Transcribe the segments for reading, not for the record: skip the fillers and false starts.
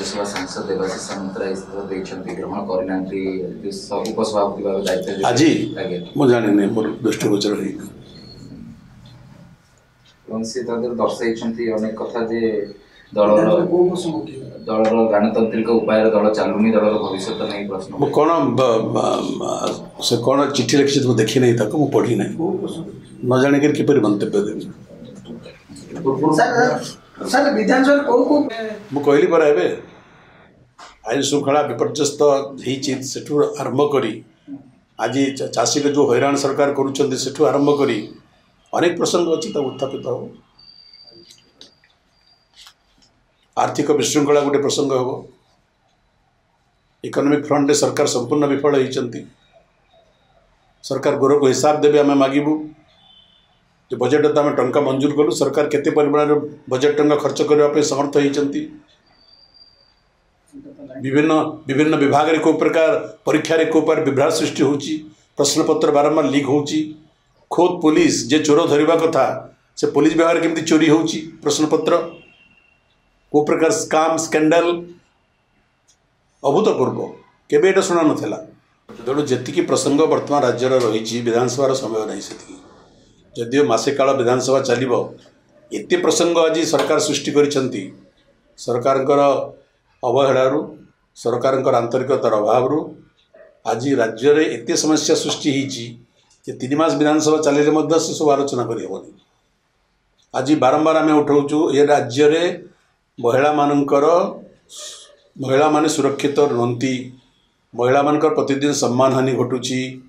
राज्यसभा सांसद देवाशीष सामंतराय इस्तीफा देइछन्ति ग्रहण करनांती उपसभापति भाव दायित्व आज मु जानि मोर दृष्टिगोचर है से दर्शाई अनेक कथा जे दलर गणतांत्रिक उपाय दल चलुनी दलर भविष्य नहीं प्रश्न कौन से कौन चिठी लिखी तो देखी नहीं था मुझे पढ़ी ना न जाने किपर मंतव्य देवी मुझे कहली पर आईन श्रृंखला विपर्यस्त होठू आरंभ करी आज चाषी के जो हैरान सरकार करूँ आरंभ करी अनेक प्रसंग अच्छी उत्थापित हो आर्थिक विशृंखला गोटे प्रसंग हम इकोनॉमिक फ्रंट रे सरकार संपूर्ण विफल होती सरकार गोर को हिसाब देवे आम मागबू जो बजेट तो आम टंका मंजूर कलु सरकार केते परिमाण बजेट टंका खर्च करने समर्थ होती विभिन्न विभिन्न विभाग रे को प्रकार परीक्षा रे को विभ्राट सृष्टि होची प्रश्नपत्र बारंबार लीक होची खोद पुलिस जे चोर धरवा कथा से पुलिस विभाग केमती चोरी होची प्रश्नपत्र को प्रकार स्काम स्कैंडल अभूतपूर्व केबे एटा शुणा नाला तेणु जी प्रसंग बर्तमान राज्य रही विधानसभा समय नहीं से जदिव मसे काल विधानसभा चलो एत प्रसंग आज सरकार सृष्टि करिसेंती सरकार अवहेलारू सरकार आंतरिकतार अभाव आज राज्य में एत समस्या सृष्टि होती 3 मास विधानसभा चलिए से सब आलोचना करहबनी आज बारंबार आम उठाऊँ ये राज्य में महिला माने सुरक्षित रुहंती महिला मानकर प्रतिदिन सम्मान हानि घटुची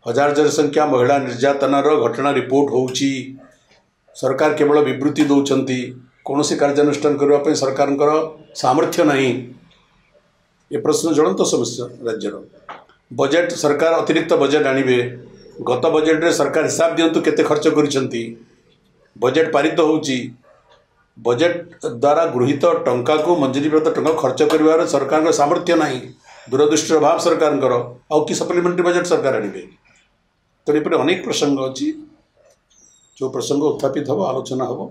हजार जनसंख्या महिला निर्यातनार घटना रिपोर्ट होउची सरकार केवल विवृत्ति दौरान कौन सी कार्यानुष्ठान करने सरकार सामर्थ्य नहीं ये प्रश्न ज्वलंत समस्या राज्यर बजेट सरकार अतिरिक्त बजेट आणवे गत बजेट रे सरकार हिसाब दिंतु केते खर्च करिसेंती बजेट पारित होउची बजेट द्वारा गृहीत टंका को मंजूरी प्राप्त टंका खर्च कर सरकार सामर्थ्य नहीं दूरदृष्टि अभाव सरकार आउ कि सप्लीमेंटरी बजेट सरकार आणवे तो ये अनेक प्रसंग अच्छी जो प्रसंग उत्थापित हम आलोचना हम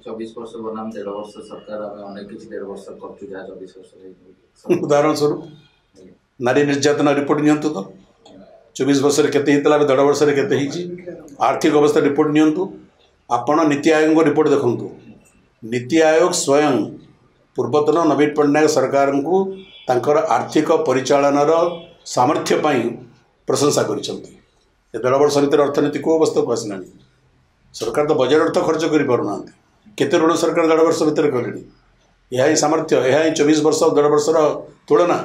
24 वर्ष बनाम 1.5 वर्ष सरकार अनेक किसी 1.5 वर्ष करचु जा 24 वर्ष उदाहरण स्वरूप नारी निर्यातना रिपोर्ट नियंतु तो 24 वर्ष केते 1.5 वर्ष केते आर्थिक अवस्था रिपोर्ट नियंतु आपण नीति आयोग रिपोर्ट देखंतु नीति आयोग स्वयं पूर्वतन नवीन पट्टनायक सरकार को तांकर आर्थिक परिचालनार सामर्थ्य पाई प्रशंसा करिसेंती 1.5 वर्ष भीतर अर्थनीति को अवस्था को आसना सरकार तो बजेट अर्थ खर्च कर पारना केते ऋण सरकार 1.5 वर्ष भीतर कले यह ही सामर्थ्य यह ही 24 वर्ष 1.5 वर्षर तुलना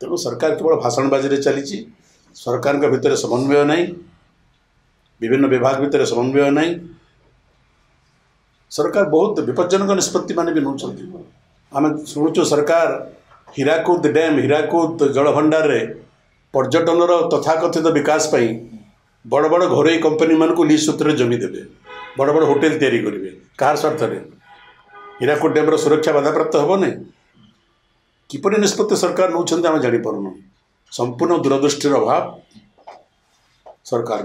तेणु सरकार केवल भाषणबाजी रे चली सरकार के भितर समन्वय नहीं विभिन्न विभाग भितर समन्वय नहीं सरकार बहुत विपज्जनक निष्पत्ति मान भी नौ आम शुणुचु सरकार हीराकुद डैम हीराकुद जलभंडार रे पर्यटन तथाकथित विकास पाई बड़ बड़ घरोई कंपनी मान को लीज सूत्र जमी देवे बड़ बड़ होटेल तैयारी करेंगे कहार स्वार्थ हीराकुद डैम सुरक्षा बाधाप्राप्त हे ना किपरि निष्पत्ति सरकार नौ आम जापर संपूर्ण दूरदृष्टिर अभाव सरकार